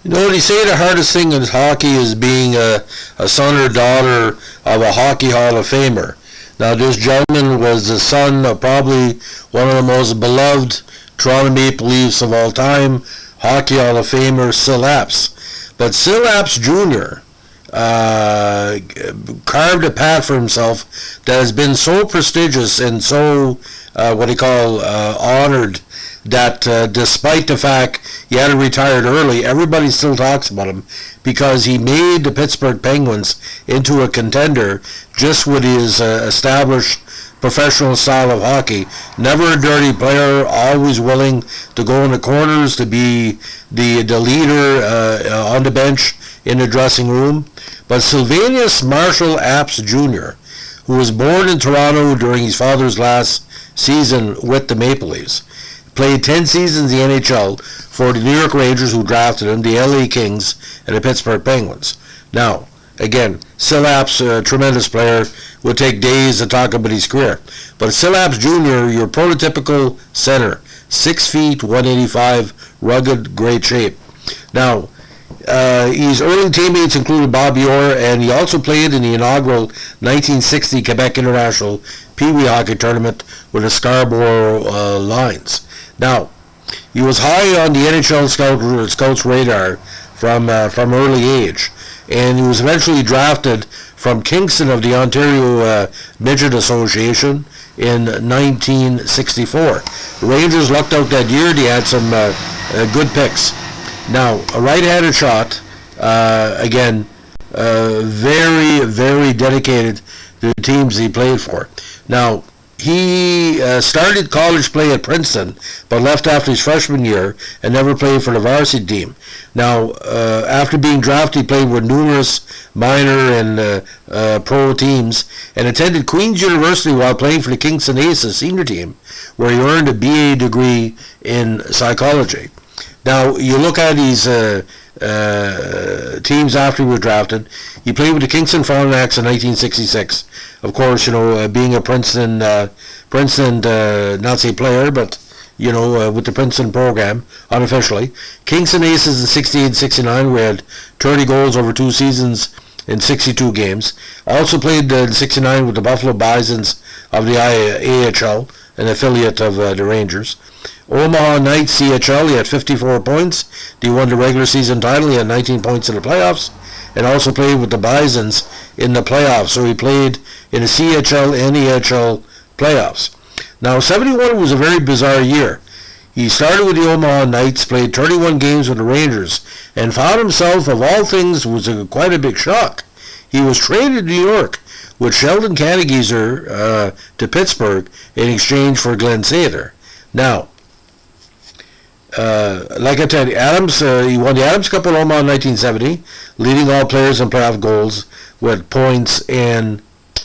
You know, they say the hardest thing in hockey is being a son or daughter of a Hockey Hall of Famer. Now, this gentleman was the son of probably one of the most beloved Toronto Maple Leafs of all time, Hockey Hall of Famer Sil Apps. But Sil Apps Jr. Carved a path for himself that has been so prestigious and so, honored, that despite the fact he had retired early, everybody still talks about him because he made the Pittsburgh Penguins into a contender just with his established professional style of hockey. Never a dirty player, always willing to go in the corners, to be the leader on the bench in the dressing room. But Sylvanus Marshall Apps Jr., who was born in Toronto during his father's last season with the Maple Leafs, played 10 seasons in the NHL for the New York Rangers, who drafted him, the LA Kings, and the Pittsburgh Penguins. Now, again, Sil Apps, a tremendous player, would take days to talk about his career. But Sil Apps Jr., your prototypical center, 6 feet, 185, rugged, great shape. Now, his early teammates included Bobby Orr, and he also played in the inaugural 1960 Quebec International Pee Wee Hockey Tournament with the Scarborough Lions. Now, he was high on the NHL scouts' radar from early age, and he was eventually drafted from Kingston of the Ontario Midget Association in 1964. The Rangers lucked out that year. They had some good picks. Now, a right-handed shot, again, very, very dedicated to the teams he played for. Now, he started college play at Princeton, but left after his freshman year and never played for the varsity team. Now, after being drafted, he played with numerous minor and pro teams and attended Queen's University while playing for the Kingston Aces senior team, where he earned a BA degree in psychology. Now, you look at these teams after he was drafted. He played with the Kingston Frontenacs in 1966. Of course, being a Princeton, not say player, but, with the Princeton program, unofficially. Kingston Aces in 68 and 69, we had 30 goals over 2 seasons in 62 games. Also played in 69 with the Buffalo Bisons of the AHL, an affiliate of the Rangers. Omaha Knights CHL, he had 54 points. He won the regular season title. He had 19 points in the playoffs, and also played with the Bisons in the playoffs. So he played in the CHL and EHL playoffs. Now, 71 was a very bizarre year. He started with the Omaha Knights, played 31 games with the Rangers, and found himself, of all things, was quite a big shock. He was traded to New York with Sheldon Kannegeezer to Pittsburgh in exchange for Glenn Sather. Now, like I said, Adams, he won the Adams Cup in Omaha in 1970, leading all players in playoff goals with points and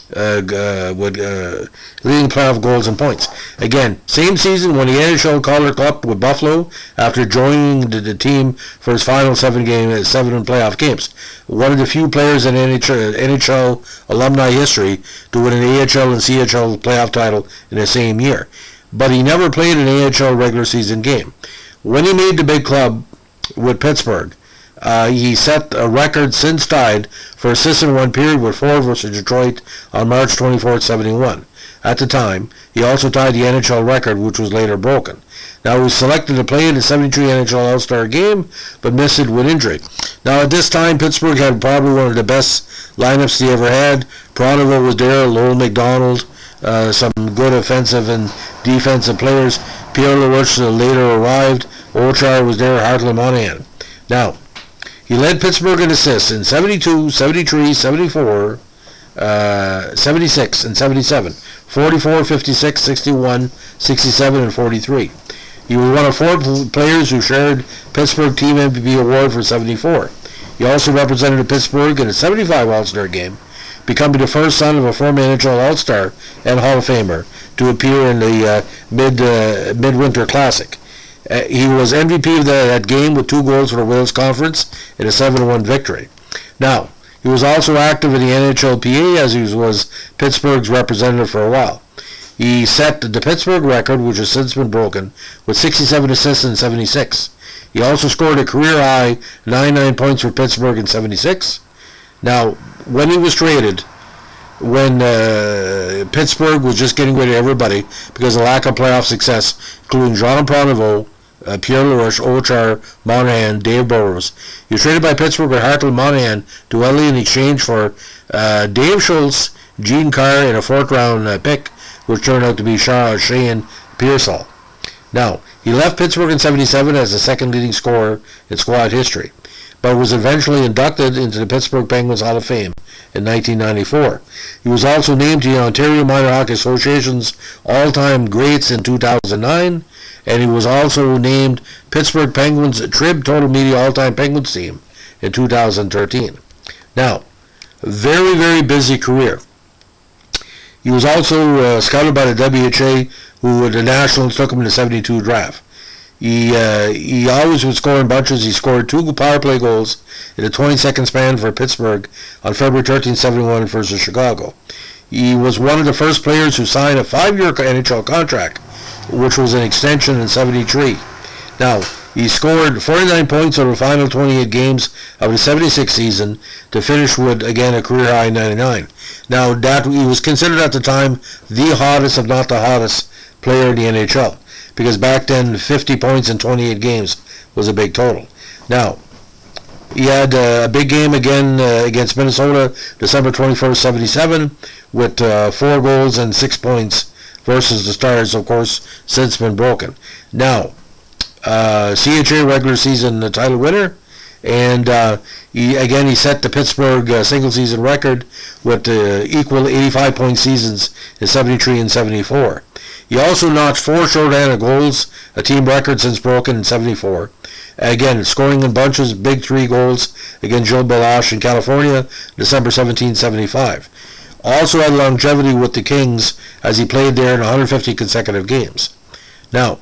leading playoff goals and points. Again, same season won the NHL Calder Cup with Buffalo after joining the team for his final 7 playoff games. One of the few players in NHL alumni history to win an AHL and CHL playoff title in the same year. But he never played an AHL regular season game. When he made the big club with Pittsburgh, he set a record since tied for assists in one period with 4 versus Detroit on March 24, 71. At the time, he also tied the NHL record, which was later broken. Now, he was selected to play in the 73 NHL All-Star Game, but missed it with injury. Now, at this time, Pittsburgh had probably one of the best lineups they ever had. Pronovo was there, Lowell McDonald, some good offensive and defensive players. Pierre LaRouche later arrived. Ochar was there, Hartley Monahan. Now, he led Pittsburgh in assists in 72, 73, 74, 76, and 77. 44, 56, 61, 67, and 43. He was one of 4 players who shared Pittsburgh Team MVP award for 74. He also represented Pittsburgh in a 75 All-Star game, becoming the first son of a former NHL All-Star and Hall of Famer to appear in the Midwinter Classic. He was MVP of that game with 2 goals for the Wales Conference in a 7-1 victory. Now, he was also active in the NHLPA as he was Pittsburgh's representative for a while. He set the Pittsburgh record, which has since been broken, with 67 assists in 76. He also scored a career-high 99 points for Pittsburgh in '76. Now, when he was traded, when Pittsburgh was just getting rid of everybody because of lack of playoff success, including Jean Pronovost, Pierre LaRouche, Ochar, Monahan, Dave Burrows. He was traded by Pittsburgh with Hartland Monahan to LA in exchange for Dave Schultz, Gene Carr, and a fourth-round pick, which turned out to be Shane Pearsall. Now, he left Pittsburgh in '77 as the second leading scorer in squad history, but was eventually inducted into the Pittsburgh Penguins Hall of Fame in 1994. He was also named to the Ontario Minor Hockey Association's all-time greats in 2009, and he was also named Pittsburgh Penguins Trib Total Media All-Time Penguins Team in 2013. Now, very, very busy career. He was also scouted by the WHA, who the Nationals took him in the '72 draft. He always would score in bunches. He scored 2 power play goals in a 20-second span for Pittsburgh on February 13, '71 versus Chicago. He was one of the first players who signed a 5-year NHL contract, which was an extension in '73. Now, he scored 49 points over the final 28 games of the '76 season to finish with, again, a career-high 99. Now, that he was considered at the time the hottest, if not the hottest, player in the NHL, because back then 50 points in 28 games was a big total. Now, he had a big game again against Minnesota, December 21st, '77, with 4 goals and 6 points versus the Stars, of course, since been broken. Now, CHA regular season title winner, and he set the Pittsburgh single season record with equal 85-point seasons in '73 and '74. He also notched 4 shorthanded goals, a team record since broken in '74. Again, scoring in bunches, big 3 goals against Joe Balash in California, December 17, '75. Also had longevity with the Kings as he played there in 150 consecutive games. Now,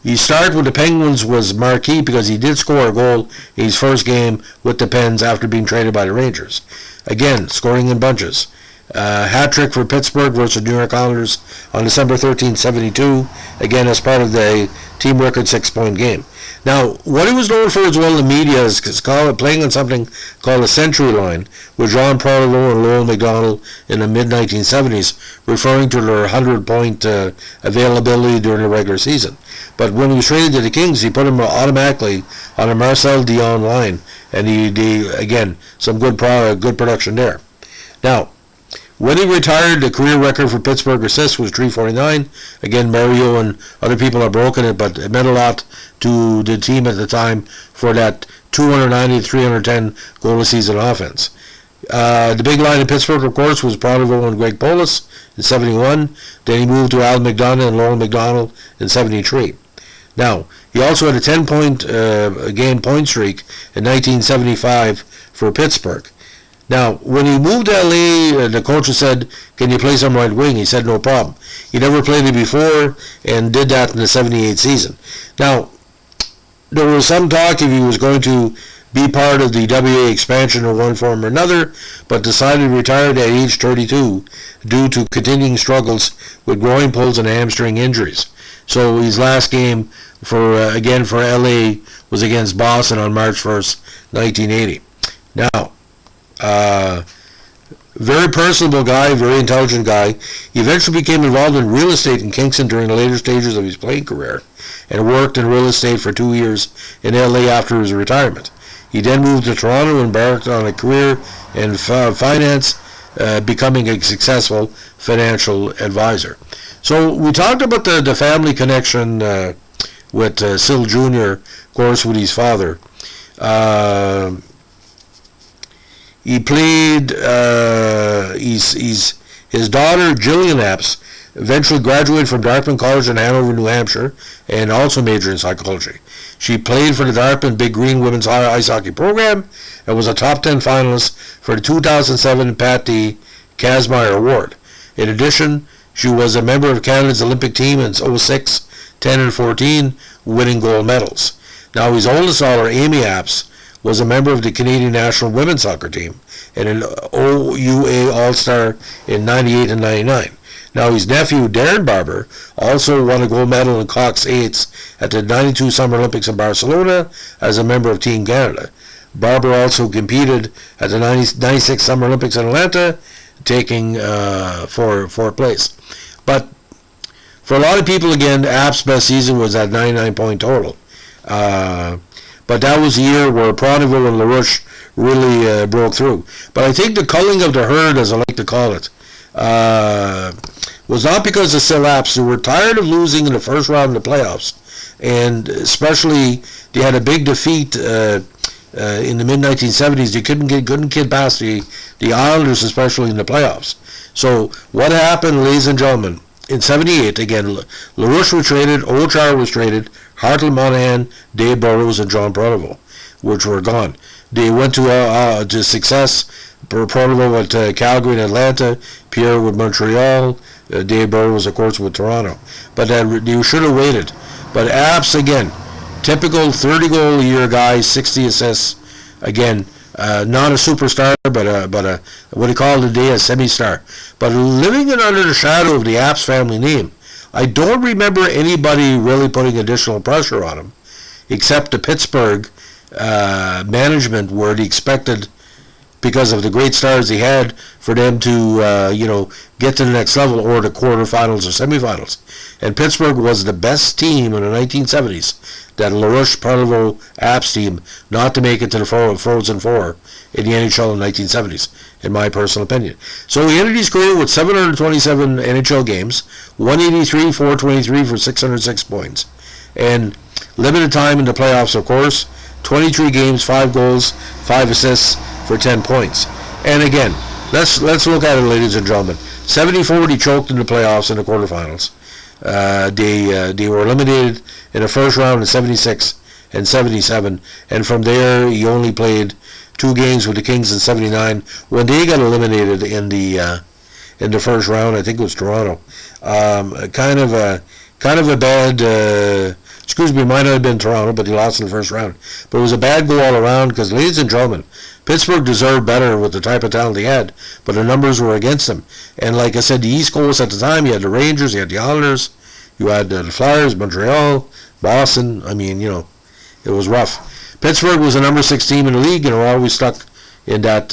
his start with the Penguins was marquee because he did score a goal in his first game with the Pens after being traded by the Rangers. Again, scoring in bunches. Hat-trick for Pittsburgh versus New York Islanders on December 13, '72, again as part of the team record 6-point game. Now, what he was known for as well in the media is playing on something called a century line with Jean Pronovost and Lowell McDonald in the mid-1970s, referring to their 100-point availability during the regular season. But when he was traded to the Kings, he put him automatically on a Marcel Dion line, and he again, some good production there. Now, when he retired, the career record for Pittsburgh assists was 349. Again, Mario and other people have broken it, but it meant a lot to the team at the time for that 290-310 goal a season offense. The big line in Pittsburgh, of course, was Pronovost and Greg Polis in '71. Then he moved to Al McDonough and Lowell McDonald in '73. Now, he also had a 10-point game point streak in 1975 for Pittsburgh. Now, when he moved to LA, the coach said, "Can you play some right wing?" He said, "No problem." He never played it before and did that in the '78 season. Now, there was some talk if he was going to be part of the WA expansion in one form or another, but decided to retire at age 32 due to continuing struggles with groin pulls and hamstring injuries. So his last game for LA was against Boston on March 1st, 1980. Now, very personable guy, very intelligent guy. He eventually became involved in real estate in Kingston during the later stages of his playing career and worked in real estate for 2 years in LA after his retirement. He then moved to Toronto and embarked on a career in finance, becoming a successful financial advisor. So we talked about the family connection with Sil Jr., of course, with his father. He played, his daughter, Jillian Epps, eventually graduated from Dartmouth College in Hanover, New Hampshire, and also majored in psychology. She played for the Dartmouth Big Green women's ice hockey program and was a top 10 finalist for the 2007 Pat D. Kazmaier Award. In addition, she was a member of Canada's Olympic team in '06, 10, and 14, winning gold medals. Now, his oldest daughter, Amy Apps, was a member of the Canadian national women's soccer team and an OUA All-Star in '98 and '99. Now, his nephew, Darren Barber, also won a gold medal in Cox 8s at the 92 Summer Olympics in Barcelona as a member of Team Canada. Barber also competed at the 96 Summer Olympics in Atlanta, taking fourth place. But for a lot of people, again, App's best season was that 99-point total. But that was the year where Pronovo and LaRouche really broke through. But I think the culling of the herd, as I like to call it, was not because of Sil Apps, who were tired of losing in the first round of the playoffs. And especially, they had a big defeat in the mid-1970s. They couldn't get past the Islanders, especially in the playoffs. So what happened, ladies and gentlemen, in 78, again, LaRouche was traded, Ochar was traded, Hartley Monahan, Dave Burrows, and John Pronovo, which were gone. They went to success. Pronovo went to Calgary and Atlanta, Pierre with Montreal, Dave Burrows, of course, with Toronto. But they should have waited. But Apps, again, typical 30-goal-a-year guy, 60 assists. Again, not a superstar, but a what do you call it today, a semi-star. But living under the shadow of the Apps family name, I don't remember anybody really putting additional pressure on him, except the Pittsburgh management, where they expected, because of the great stars he had, for them to get to the next level, or the quarterfinals or semifinals. And Pittsburgh was the best team in the 1970s, that LaRouche, Pronovo, Apps team, not to make it to the Frozen Four in the NHL in the 1970s, in my personal opinion. So he ended his career with 727 NHL games, 183, 423 for 606 points. And limited time in the playoffs, of course, 23 games, 5 goals, 5 assists for 10 points. And again, let's look at it, ladies and gentlemen. 74, he choked in the playoffs in the quarterfinals. They were eliminated in the first round in 76 and 77, and from there he only played 2 games with the Kings in 79 when they got eliminated in the first round. I think it was Toronto. Kind of a bad. Excuse me, might not have been Toronto, but he lost in the first round. But it was a bad go all around because, ladies and gentlemen, Pittsburgh deserved better with the type of talent they had, but the numbers were against them. And like I said, the East Coast at the time, you had the Rangers, you had the Islanders, you had the Flyers, Montreal, Boston. I mean, it was rough. Pittsburgh was the number 6 team in the league, and are always stuck in that,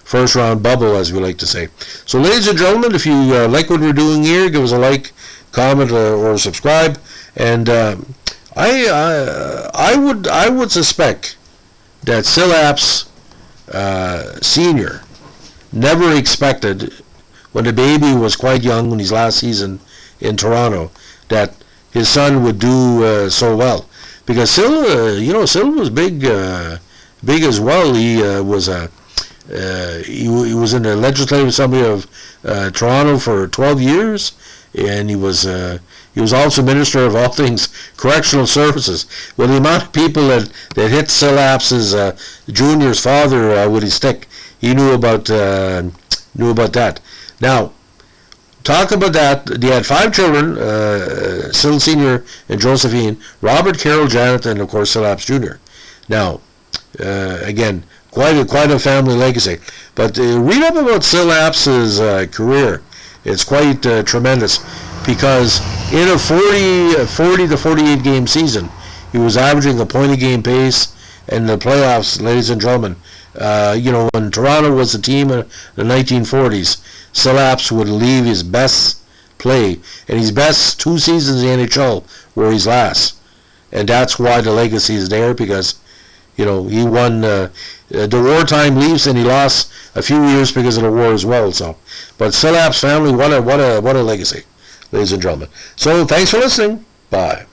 first round bubble, as we like to say. So, ladies and gentlemen, if you like what we're doing here, give us a like, comment, or subscribe. And I would suspect that Sil Apps Sr. never expected, when the baby was quite young, when his last season in Toronto, that his son would do so well. Because Sil was big as well. He was he was in the Legislative Assembly of Toronto for 12 years, and he was also Minister of all things correctional services. Well, the amount of people that hit Sil Apps' junior's father with his stick, he knew about that. Now, talk about that. They had 5 children: Sil Sr. and Josephine, Robert, Carol, Janet, and of course Sil Apps Jr. Now, again, quite a family legacy. But read up about Sil Apps' career. It's quite tremendous, because in a 40 to 48 game season, he was averaging a point a game pace. And the playoffs, ladies and gentlemen, when Toronto was the team in the 1940s, Sil Apps would leave his best play, and his best 2 seasons in the NHL were his last. And that's why the legacy is there, because he won the wartime Leafs, and he lost a few years because of the war as well. So, but Sil Apps family, what a legacy, ladies and gentlemen. So thanks for listening. Bye.